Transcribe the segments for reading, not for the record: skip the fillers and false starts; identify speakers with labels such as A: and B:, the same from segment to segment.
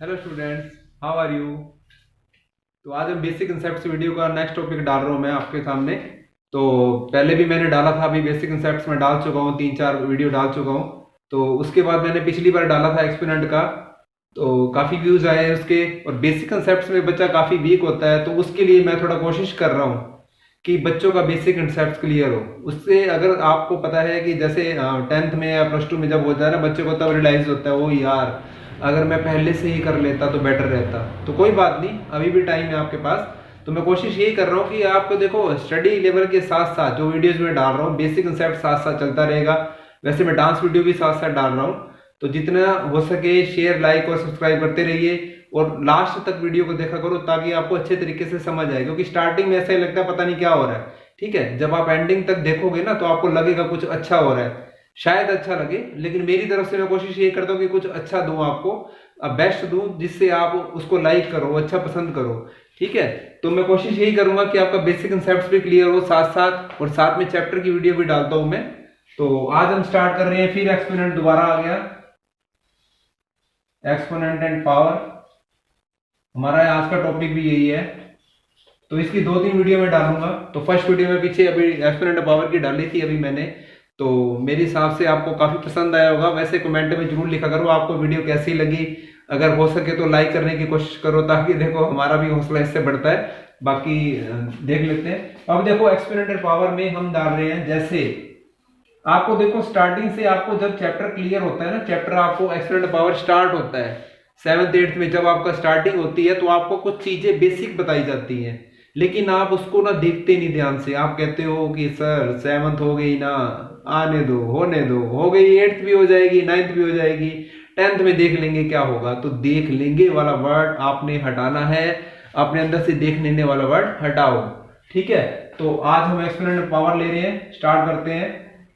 A: Hello students, how are you. तो आज हम बेसिक कंसेप्ट्स वीडियो का नेक्स्ट टॉपिक डाल रहा हूँ मैं आपके सामने। तो पहले भी मैंने डाला था, अभी बेसिक कंसेप्ट्स में डाल चुका हूँ, 3-4 वीडियो डाल चुका हूँ। तो उसके बाद मैंने पिछली बार डाला था एक्सपोनेंट का, तो काफ़ी व्यूज़ आए हैं उसके। और बेसिक कंसेप्ट्स में बच्चा काफ़ी वीक होता है, तो उसके लिए मैं थोड़ा कोशिश कर रहा हूँ कि बच्चों का बेसिक कंसेप्ट क्लियर हो। उससे अगर आपको पता है कि जैसे 10th में या +2 में जब होता है ना बच्चों को, तब रियलाइज होता है, ओ यार अगर मैं पहले से ही कर लेता तो बेटर रहता। तो कोई बात नहीं, अभी भी टाइम है आपके पास। तो मैं कोशिश यही कर रहा हूँ कि आपको देखो स्टडी लेवल के साथ साथ जो वीडियोज में डाल रहा हूँ, बेसिक कंसेप्ट साथ साथ चलता रहेगा। वैसे मैं डांस वीडियो भी साथ साथ डाल रहा हूँ। तो जितना हो सके शेयर, लाइक और सब्सक्राइब करते रहिए और लास्ट तक वीडियो को देखा करो, ताकि आपको अच्छे तरीके से समझ आए। क्योंकि स्टार्टिंग में ऐसा ही लगता है पता नहीं क्या हो रहा है, ठीक है। जब आप एंडिंग तक देखोगे ना तो आपको लगेगा कुछ अच्छा हो रहा है, शायद अच्छा लगे। लेकिन मेरी तरफ से मैं कोशिश ये करता हूँ कि कुछ अच्छा दूं आपको, बेस्ट दूं, जिससे आप उसको लाइक करो, अच्छा पसंद करो, ठीक है। तो मैं कोशिश यही करूंगा कि आपका बेसिक कंसेप्ट भी क्लियर हो साथ साथ, और साथ में चैप्टर की वीडियो भी डालता हूं मैं। तो आज हम स्टार्ट कर रहे हैं, फिर एक्सपोनेंट दोबारा आ गया, एक्सपोनेंट एंड पावर। हमारा आज का टॉपिक भी यही है। तो इसकी 2-3 वीडियो में डालूंगा। तो फर्स्ट वीडियो में पीछे अभी एक्सपोनेंट पावर की डाली थी अभी मैंने, तो मेरे हिसाब से आपको काफी पसंद आया होगा। वैसे कमेंट में जरूर लिखा करो आपको वीडियो कैसी लगी। अगर हो सके तो लाइक करने की कोशिश करो, ताकि देखो हमारा भी हौसला इससे बढ़ता है। बाकी देख लेते हैं। अब देखो एक्सपोनेंट पावर में हम डाल रहे हैं, जैसे आपको देखो स्टार्टिंग से आपको जब चैप्टर क्लियर होता है ना, चैप्टर आपको एक्सपोनेंट पावर स्टार्ट होता है 7th 8th में, जब आपका स्टार्टिंग होती है तो आपको कुछ चीजें बेसिक बताई जाती हैं। लेकिन आप उसको ना देखते नहीं ध्यान से। आप कहते हो कि सर 7th हो गई ना, आने दो, होने दो, हो गई 8th भी हो जाएगी, 9th भी हो जाएगी, 10th में देख लेंगे क्या होगा। तो देख लेंगे वाला वर्ड आपने हटाना है, अपने अंदर से देख लेने वाला वर्ड हटाओ, ठीक है। तो आज हम एक्सपोनेंट पावर ले रहे हैं, स्टार्ट करते हैं।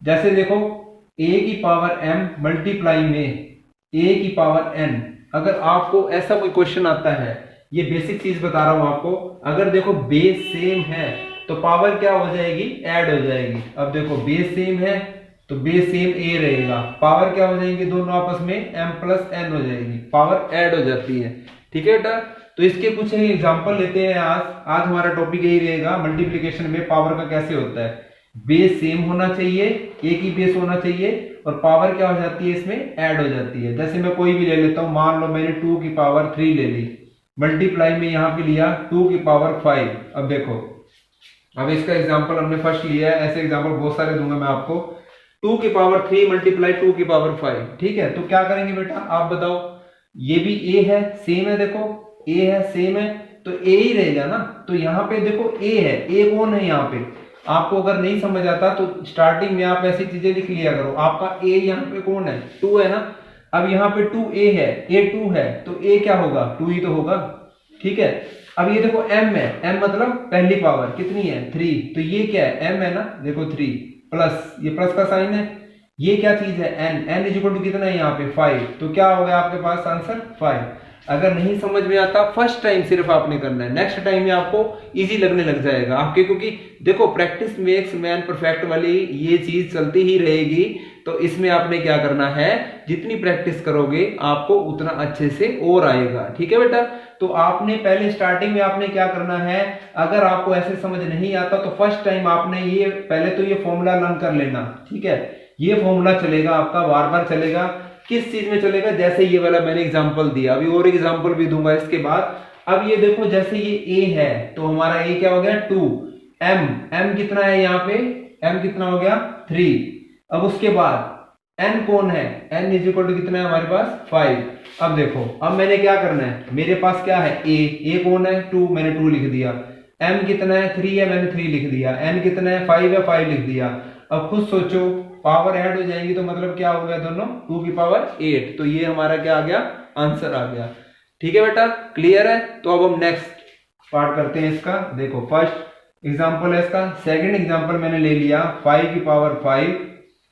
A: जैसे देखो a की पावर m मल्टीप्लाई में a की पावर n, अगर आपको ऐसा कोई क्वेश्चन आता है, ये बेसिक चीज बता रहा हूं आपको। अगर देखो बेस सेम है तो पावर क्या हो जाएगी, ऐड हो जाएगी। अब देखो बेस सेम है तो बेस सेम a रहेगा, पावर क्या हो जाएंगी दोनों आपस में, m + n हो जाएगी, पावर ऐड हो जाती है, ठीक है बेटा। तो इसके कुछ एग्जांपल लेते हैं। आज हमारा टॉपिक यही रहेगा, मल्टीप्लिकेशन में पावर का कैसे होता है। बेस सेम होना चाहिए, एक ही बेस होना चाहिए, और पावर क्या हो जाती है इसमें, ऐड हो जाती है। जैसे मैं कोई भी ले लेता हूं, मान लो मैंने 2 की पावर 3 ले ली, मल्टीप्लाई में यहां पे लिया 2 की पावर 5। अब देखो, अब इसका एग्जांपल हमने फर्स्ट लिया है, ऐसे एग्जांपल बहुत सारे दूंगा मैं आपको। 2 की पावर 3 मल्टीप्लाई 2 की पावर 5, ठीक है। तो क्या करेंगे बेटा आप बताओ, ये भी a है, सेम है, देखो a है, सेम है, तो a ही रहेगा ना। तो यहाँ पे देखो a है, a कौन है यहाँ पे, आपको अगर नहीं समझ आता तो स्टार्टिंग में आप ऐसी चीजें लिख लिया करो। आपका a यहाँ पे कौन है, 2 है ना। अब यहाँ पे 2a है, a 2 है, तो a क्या होगा, 2 ही तो होगा, ठीक है। अब ये देखो m है, m मतलब पहली पावर कितनी है, 3, तो ये क्या है, m है ना, देखो 3 प्लस, ये प्लस का साइन है। ये क्या चीज है, n इक्वल टू कितना है यहाँ पे 5, तो क्या हो गया आपके पास आंसर 5। अगर नहीं समझ में आता फर्स्ट टाइम सिर्फ आपने करना है, नेक्स्ट टाइम में आपको इजी लगने लग जाएगा आपके। क्योंकि देखो प्रैक्टिस मेक्स मैन परफेक्ट वाली ये चीज चलती ही रहेगी। तो इसमें आपने क्या करना है, जितनी प्रैक्टिस करोगे आपको उतना अच्छे से और आएगा, ठीक है बेटा। तो आपने पहले स्टार्टिंग में आपने क्या करना है, अगर आपको ऐसे समझ नहीं आता तो फर्स्ट टाइम आपने ये पहले तो ये फॉर्मूला लर्न कर लेना, ठीक है। ये फॉर्मूला चलेगा आपका, बार बार चलेगा। किस चीज में चलेगा, जैसे ये वाला मैंने एग्जांपल दिया, अभी और एग्जांपल भी दूंगा इसके बाद। अब ये देखो जैसे ये a है तो हमारा a क्या हो गया 2, m कितना है यहाँ पे, m कितना हो गया 3। अब उसके बाद n कौन है, n इक्वल टू कितना है हमारे पास 5। अब देखो, अब मैंने क्या करना है, मेरे पास क्या है a कौन है 2, मैंने 2 लिख दिया। m कितना है 3 है, मैंने 3 लिख दिया। n कितना है 5 है, 5 लिख दिया। अब खुद सोचो, पावर ऐड हो जाएंगी तो मतलब क्या हो गया दोनों, 2 की पावर 8। तो ये हमारा क्या आ गया, आंसर आ गया, ठीक है बेटा, क्लियर है। तो अब हम नेक्स्ट पार्ट करते हैं इसका। देखो फर्स्ट एग्जांपल है इसका, सेकंड एग्जांपल मैंने ले लिया 5 की पावर 5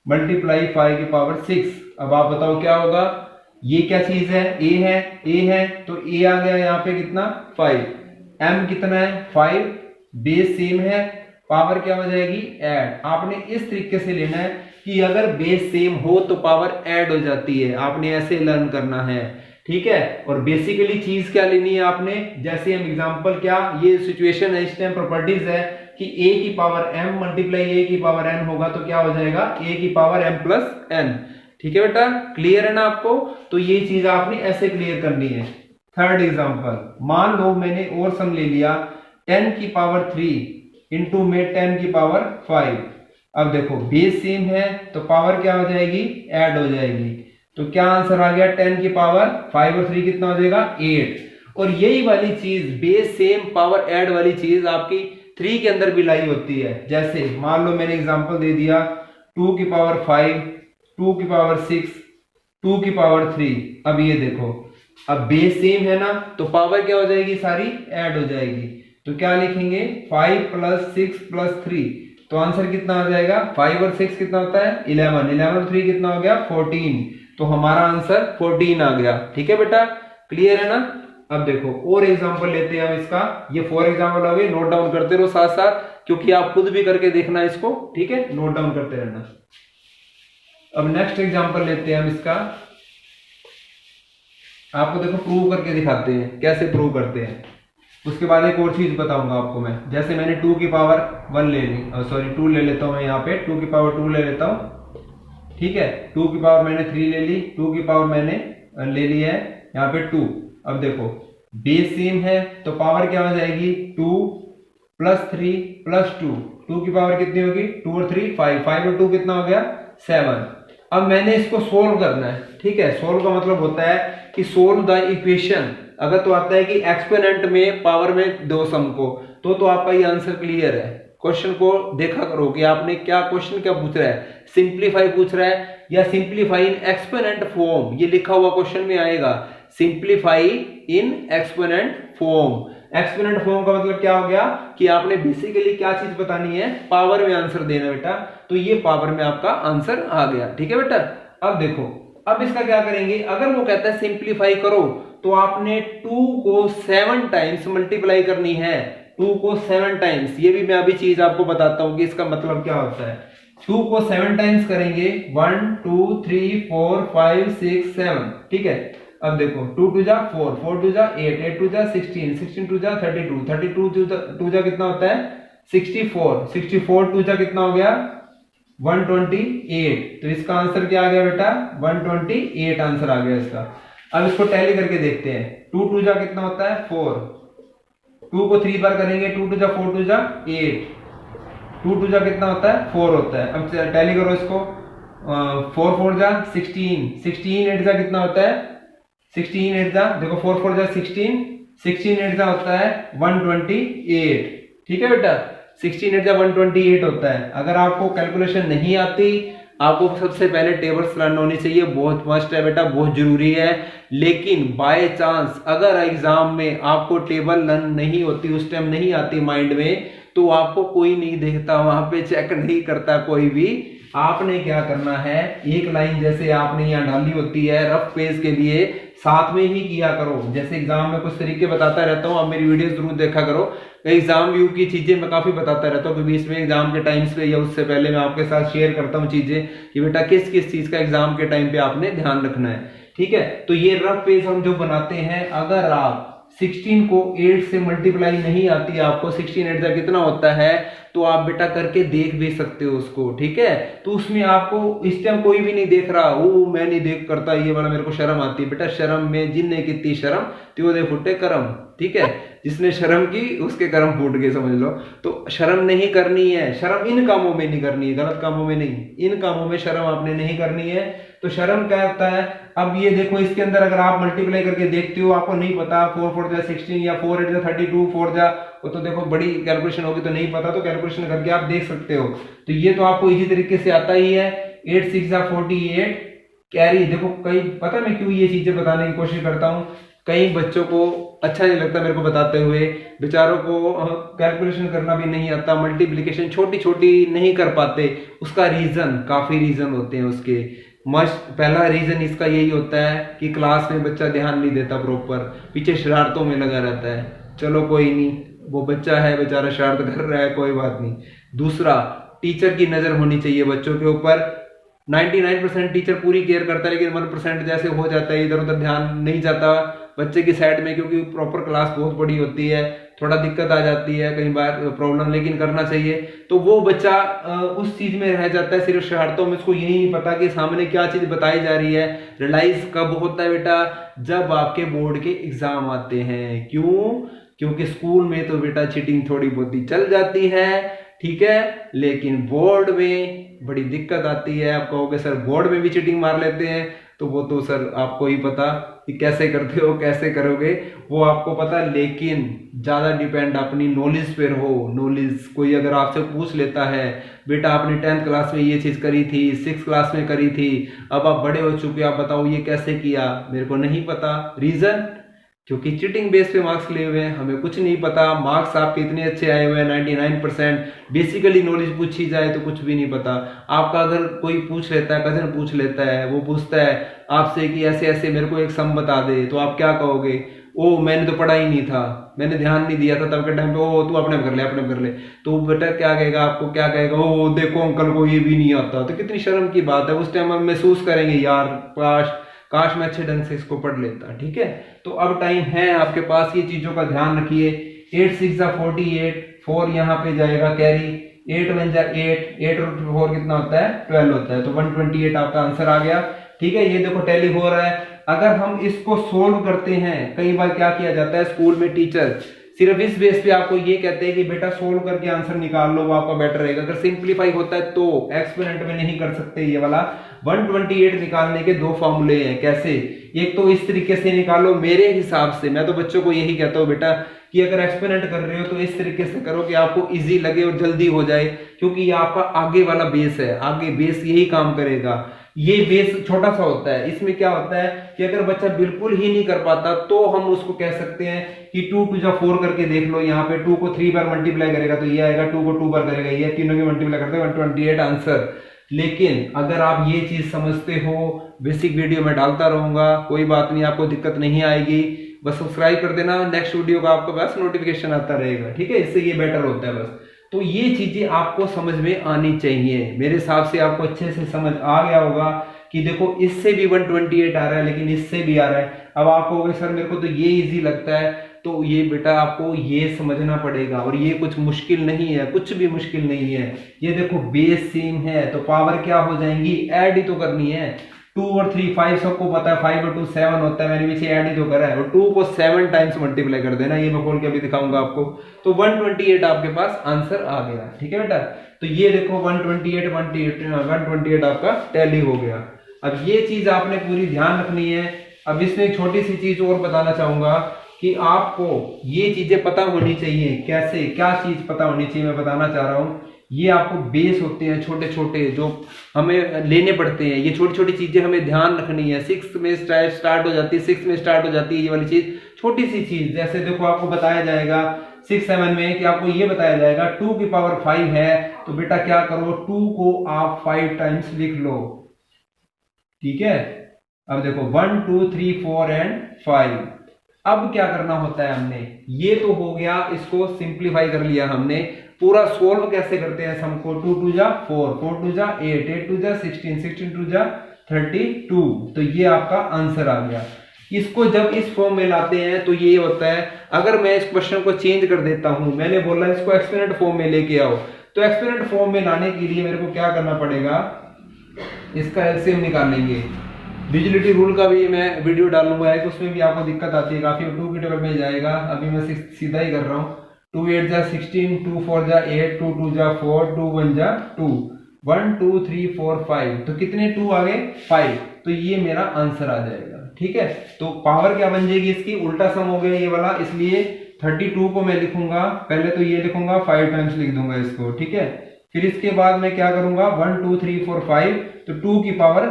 A: मल्टीप्लाई 5 की पावर 6। अब आप बताओ क्या होगा, ये क्या चीज है, a है, तो a आ गया यहाँ पे कितना 5, m कितना है 5, बेस सेम है, पावर क्या हो जाएगी ऐड। आपने इस तरीके से लेना है कि अगर बेस सेम हो तो पावर ऐड हो जाती है, आपने ऐसे लर्न करना है। ठीक है। और बेसिकली चीज क्या लेनी है आपने, जैसे हम एग्जांपल, क्या ये सिचुएशन है, इस टाइम प्रॉपर्टीज है कि a की पावर m मल्टीप्लाई a की पावर n होगा तो क्या हो जाएगा a की पावर m प्लस n। ठीक है बेटा, क्लियर है ना आपको। तो ये चीज आपने ऐसे क्लियर करनी है। थर्ड एग्जांपल, मान लो मैंने और सम ले लिया 10 की पावर 3 इंटू में 10 की पावर 5। अब देखो बेस सेम है तो पावर क्या हो जाएगी, ऐड हो जाएगी। तो क्या आंसर आ गया, 10 की पावर 5 और 3 कितना हो जाएगा 8। और यही वाली चीज बेस सेम पावर ऐड वाली चीज आपकी 3 के अंदर भी लाई होती है। जैसे मान लो मैंने एग्जांपल दे दिया 2 की पावर 5, 2 की पावर 6, 2 की पावर 3। अब ये देखो, अब बेस सेम है ना तो पावर क्या हो जाएगी, सारी ऐड हो जाएगी। तो क्या लिखेंगे, 5 प्लस 6 प्लस 3। तो आंसर कितना आ जाएगा, 5 और 6 कितना होता है 11, 11 और 3 कितना हो गया 14। तो हमारा आंसर 14 आ गया। ठीक है बेटा, क्लियर है ना। अब देखो और एग्जांपल लेते हैं हम इसका। ये 4 एग्जांपल हो गए, नोट डाउन करते रहो साथ साथ, क्योंकि आप खुद भी करके देखना इसको। ठीक है, नोट डाउन करते रहना। अब नेक्स्ट एग्जांपल लेते हैं हम इसका। आपको देखो प्रूव करके दिखाते हैं कैसे प्रूव करते हैं। उसके बाद एक और चीज बताऊंगा आपको मैं। जैसे मैंने 2 की पावर 1 ले ली, सॉरी 2 ले लेता हूं मैं यहाँ पे, 2 की पावर 2 ले लेता हूं। ठीक है, 2 की पावर मैंने 3 ले ली, 2 की पावर मैंने ले ली है यहाँ पे 2। अब देखो बेस सेम है तो पावर क्या हो जाएगी, 2 प्लस 3 प्लस 2। 2 की पावर कितनी होगी, 2 और 3 5, 5 और 2 कितना हो गया 7। अब मैंने इसको सोल्व करना है। ठीक है, सोल्व का मतलब होता है कि सोल्व द इक्वेशन। अगर तो आता है कि एक्सपोनेंट में पावर में दो सम को, तो आपका ये आंसर क्लियर है। क्वेश्चन को देखा करो कि आपने क्या क्वेश्चन क्या पूछ रहा है, सिंप्लीफाई पूछ रहा है या सिंप्लीफाई इन एक्सपोनेंट फॉर्म। ये लिखा हुआ क्वेश्चन में आएगा, सिंप्लीफाई इन एक्सपोनेंट फॉर्म। एक्सपोनेंट फॉर्म का मतलब क्या हो गया कि आपने बेसिकली क्या चीज बतानी है, पावर में आंसर देना बेटा। तो ये पावर में आपका आंसर आ गया। ठीक है बेटा, अब देखो अब इसका क्या करेंगे। अगर वो कहता है सिंप्लीफाई करो तो आपने 2 को 7 टाइम्स मल्टीप्लाई करनी है, 2 को 7 टाइम्स। ये भी मैं अभी चीज आपको बताता हूं कि इसका मतलब क्या होता है। 2 को 7 टाइम्स करेंगे, 1 2 3 4 5 6 7। ठीक है, अब देखो 2 2 जा 4, 4 2 जा 8, 8 2 जा 16, 16 2 जा 32, 32 2 जा कितना होता है 64, 64 2 जा कितना हो गया 128। तो इसका आंसर क्या आ गया बेटा 128 आंसर आ गया इसका। अब इसको टैली करके देखते हैं। 2 2 जा कितना होता है 4, 2 को 3 बार करेंगे, 2 2 जा 4 2 जा 8, 2 2 जा कितना होता है 4 होता है। अब टैली करो इसको, 4 4 जा 16, 16 8 जा कितना होता है 16 8 जा, देखो 4 4 जा 16, 16 8 जा होता है 128। ठीक है बेटा, 16 8 जा 128 होता है। अगर आपको कैलकुलेशन नहीं आती, आपको सबसे पहले टेबल्स लर्न होनी चाहिए, बहुत मस्ट है बेटा, बहुत जरूरी है। लेकिन बाय चांस अगर एग्जाम में आपको टेबल लर्न नहीं होती, उस टाइम नहीं आती माइंड में, तो आपको कोई नहीं देखता, वहां पे चेक नहीं करता कोई भी। आपने क्या करना है, एक लाइन जैसे आपने यहाँ डाली होती है रफ पेज के लिए, साथ में ही किया करो। जैसे एग्जाम में कुछ तरीके बताता रहता हूँ, आप मेरी वीडियो जरूर देखा करो। एग्जाम व्यू की चीजें मैं काफी बताता रहता हूँ, बीच में एग्जाम के टाइम्स पे या उससे पहले मैं आपके साथ शेयर करता हूँ चीजें कि बेटा किस किस चीज का एग्जाम के टाइम पे आपने ध्यान रखना है। ठीक है, तो ये रफ पेज हम जो बनाते हैं, अगर आप 16 को 8 से मल्टीप्लाई नहीं आती आपको, 16 8 जा कितना होता है, तो आप बेटा करके देख भी सकते हो उसको। ठीक है, तो उसमें आपको इस टाइम कोई भी नहीं देख रहा, वो मैं नहीं देख करता, ये वाला मेरे को शर्म आती है। बेटा शर्म में जिनने कितनी शर्म त्यो दे फुटे करम। ठीक है, जिसने शर्म की उसके कर्म फूट गए, समझ लो। तो शर्म नहीं करनी है, शर्म इन कामों में नहीं करनी है, गलत कामों में नहीं, इन कामों में शर्म आपने नहीं करनी है। तो शर्म क्या होता है, अब ये देखो इसके अंदर अगर आप मल्टीप्लाई करके देखते हो, आपको नहीं पता 4 4 जा 16 या 4 8 जा 32, 4 जा वो तो देखो बड़ी कैलकुलेशन होगी तो नहीं पता, तो कैलकुलेशन करके आप देख सकते हो। तो ये तो आपको इजी तरीके से आता ही है। 8 6 जा 48 कैरी। देखो कई, पता मैं क्यों ये चीजें बताने की कोशिश करता हूँ, कई बच्चों को अच्छा नहीं लगता मेरे को बताते हुए, बेचारों को कैलकुलेशन करना भी नहीं आता, मल्टीप्लिकेशन छोटी छोटी नहीं कर पाते। उसका रीजन, काफी रीजन होते हैं उसके। मस्ट पहला रीजन इसका यही होता है कि क्लास में बच्चा ध्यान नहीं देता प्रॉपर, पीछे शरारतों में लगा रहता है। चलो कोई नहीं, वो बच्चा है बेचारा, शरारत कर रहा है, कोई बात नहीं। दूसरा, टीचर की नजर होनी चाहिए बच्चों के ऊपर। 99% टीचर पूरी केयर करता है, लेकिन 1% जैसे हो जाता है, इधर उधर ध्यान नहीं जाता बच्चे की साइड में, क्योंकि प्रॉपर क्लास बहुत बड़ी होती है, थोड़ा दिक्कत आ जाती है कई बार प्रॉब्लम, लेकिन करना चाहिए। तो वो बच्चा उस चीज में रह जाता है सिर्फ शरारतों में, उसको यही नहीं पता कि सामने क्या चीज बताई जा रही है। रियलाइज कब होता है बेटा? जब आपके बोर्ड के एग्जाम आते हैं। क्यों? क्योंकि स्कूल में तो बेटा चीटिंग थोड़ी बहुत ही चल जाती है, ठीक है, लेकिन बोर्ड में बड़ी दिक्कत आती है। आप कहोगे सर बोर्ड में भी चीटिंग मार लेते हैं, तो वो तो सर आपको ही पता कि कैसे करते हो, कैसे करोगे, वो आपको पता, लेकिन ज्यादा डिपेंड अपनी नॉलेज पर हो। नॉलेज कोई अगर आपसे पूछ लेता है, बेटा आपने 10th क्लास में ये चीज करी थी, 6th क्लास में करी थी, अब आप बड़े हो चुके, आप बताओ ये कैसे किया? मेरे को नहीं पता। रीजन? क्योंकि चीटिंग बेस पे मार्क्स लिए हुए हैं, हमें कुछ नहीं पता। मार्क्स आपके इतने अच्छे आए हुए हैं 99%, बेसिकली नॉलेज पूछी जाए तो कुछ भी नहीं पता। आपका अगर कोई पूछ लेता है, कजन पूछ लेता है, वो पूछता है आपसे कि ऐसे ऐसे मेरे को एक सम बता दे, तो आप क्या कहोगे? ओ मैंने तो पढ़ा ही नहीं था, मैंने ध्यान नहीं दिया था तब के टाइम पे, ओ तू अपने कर ले, अपने कर ले। तो बेटा क्या कहेगा आपको? क्या कहेगा? ओ देखो अंकल को ये भी नहीं आता। तो कितनी शर्म की बात है। उस टाइम हम महसूस करेंगे यार काश मैं अच्छे ढंग से इसको पढ़ लेता, ठीक है। तो अब टाइम है आपके पास, ये चीजों का ध्यान रखिए। 8 6 48, 4 यहाँ पे जाएगा कैरी, 8 1 8, 8 और 4 कितना होता है? 12 होता है। तो 128 आपका आंसर आ गया, ठीक है। ये देखो टैली हो रहा है। अगर हम इसको सोल्व करते हैं, कई बार क्या किया जाता है स्कूल में, टीचर सिर्फ इस बेस पे आपको ये कहते हैं कि बेटा सोल्व करके आंसर निकाल लो, वो आपका बेटर रहेगा। अगर सिंप्लीफाई होता है तो एक्सपोनेंट में नहीं कर सकते ये वाला। 128 निकालने के दो फॉर्मूले हैं। कैसे? एक तो इस तरीके से निकालो, मेरे हिसाब से मैं तो बच्चों को यही कहता हूँ बेटा कि अगर एक्सपेरिमेंट कर रहे हो तो इस तरीके से करो कि आपको इजी लगे और जल्दी हो जाए, क्योंकि ये आपका आगे वाला बेस है, आगे बेस यही काम करेगा। ये बेस छोटा सा होता है, इसमें क्या होता है कि अगर बच्चा बिल्कुल ही नहीं कर पाता तो हम उसको कह सकते हैं कि 2 2 4 करके देख लो। यहाँ पे 2 को 3 बार मल्टीप्लाई करेगा तो ये आएगा, 2 को 2 बार करेगा ये, तीनों की मल्टीप्लाई करते हैं 128 आंसर। लेकिन अगर आप ये चीज समझते हो, बेसिक वीडियो में डालता रहूंगा, कोई बात नहीं, आपको दिक्कत नहीं आएगी। बस सब्सक्राइब कर देना, नेक्स्ट वीडियो का आपको बस नोटिफिकेशन आता रहेगा, ठीक है। इससे ये बेटर होता है बस। तो ये चीजें आपको समझ में आनी चाहिए। मेरे हिसाब से आपको अच्छे से समझ आ गया होगा कि देखो इससे भी 128 आ रहा है, लेकिन इससे भी आ रहा है। अब आप कहोगे सर मेरे को तो ये इजी लगता है, तो ये बेटा आपको ये समझना पड़ेगा। और ये कुछ मुश्किल नहीं है, कुछ भी मुश्किल नहीं है। ये देखो बेस सेम है तो पावर क्या हो जाएंगी? ऐड ही तो करनी है। 2 और 3 5 सबको पता है, 5 और 2 7 होता है, मैंने पीछे ऐड ही तो करा है। और 2 को 7 टाइम्स मल्टीप्लाई कर देना, ये मैं खोल के अभी दिखाऊंगा आपको। तो 128 आपके पास आंसर आ गया, ठीक है बेटा। तो ये देखो 128 आपका टैली हो गया। अब ये चीज आपने पूरी ध्यान रखनी है। अब इसमें एक छोटी सी चीज और बताना चाहूंगा कि आपको ये चीजें पता होनी चाहिए। कैसे? क्या चीज पता होनी चाहिए मैं बताना चाह रहा हूं। ये आपको बेस होते हैं छोटे छोटे जो हमें लेने पड़ते हैं। ये छोटी छोटी चीजें हमें ध्यान रखनी है। 6 में स्टार्ट हो जाती है, 6 में स्टार्ट हो जाती है ये वाली चीज, छोटी सी चीज। जैसे देखो आपको बताया जाएगा 6 7 में कि आपको ये बताया जाएगा 2 की पावर 5 है, तो बेटा क्या करो, 2 को आप 5 टाइम्स लिख लो, ठीक है। अब देखो 1 2 3 4 एंड 5। अब क्या करना होता है, हमने ये तो हो गया, इसको सिंप्लीफाई कर लिया हमने। पूरा सोल्व कैसे करते हैं सम को? 2 2 जा 4, 4 2 जा 8, 8 2 जा 16, 16 2 जा 32। तो ये आपका आंसर आ गया। इसको जब इस फॉर्म में लाते हैं तो ये होता है, अगर मैं इस क्वेश्चन को चेंज कर देता हूं, मैंने बोला इसको एक्सपोनेंट फॉर्म में लेके आओ, तो एक्सपोनेंट फॉर्म में लाने के लिए मेरे को क्या करना पड़ेगा, इसका एलसीएम निकालेंगे। डिजिटलिटी रूल का भी मैं वीडियो डालूंगा, है उसमें भी आपको दिक्कत आती है काफी, 2 की टेबल में जाएगा। अभी मैं सीधा ही कर रहा हूँ। 2 8 जा 16, 2 4 जा 8, 2 2 जा 4, 2 1 जा 2, 1 2 3 4 5। तो कितने 2 आ गए? 5। तो ये मेरा आंसर आ जाएगा, ठीक है। तो पावर क्या बन जाएगी इसकी? उल्टा सम हो गया ये वाला, इसलिए 32 को मैं लिखूंगा, पहले तो ये लिखूंगा 5 टाइम्स लिख दूंगा इसको, ठीक है। फिर इसके बाद मैं क्या करूंगा, 1 2 3 4 5, तो 2 की पावर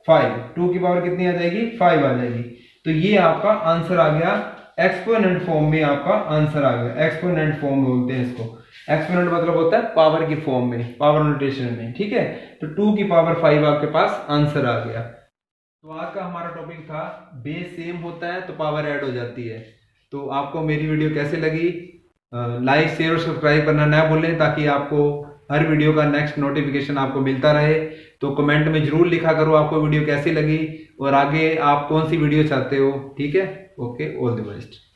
A: 5, 2 की पावर कितनी आ जाएगी? 5 आ जाएगी। तो ये आपका आंसर आ गया, एक्सपोनेंट फॉर्म में आपका आंसर आ गया। एक्सपोनेंट फॉर्म बोलते हैं इसको। एक्सपोनेंट मतलब होता है पावर की फॉर्म में, पावर नोटेशन में, ठीक है। तो 2 की पावर 5 आपके पास आंसर आ गया। तो आज का हमारा टॉपिक था बेस सेम होता है तो पावर ऐड हो जाती है। तो आपको मेरी वीडियो कैसे लगी? लाइक शेयर और सब्सक्राइब करना ना भूलें, ताकि आपको हर वीडियो का नेक्स्ट नोटिफिकेशन आपको मिलता रहे। तो कमेंट में जरूर लिखा करो आपको वीडियो कैसी लगी और आगे आप कौन सी वीडियो चाहते हो। ठीक है, ओके, ऑल द बेस्ट।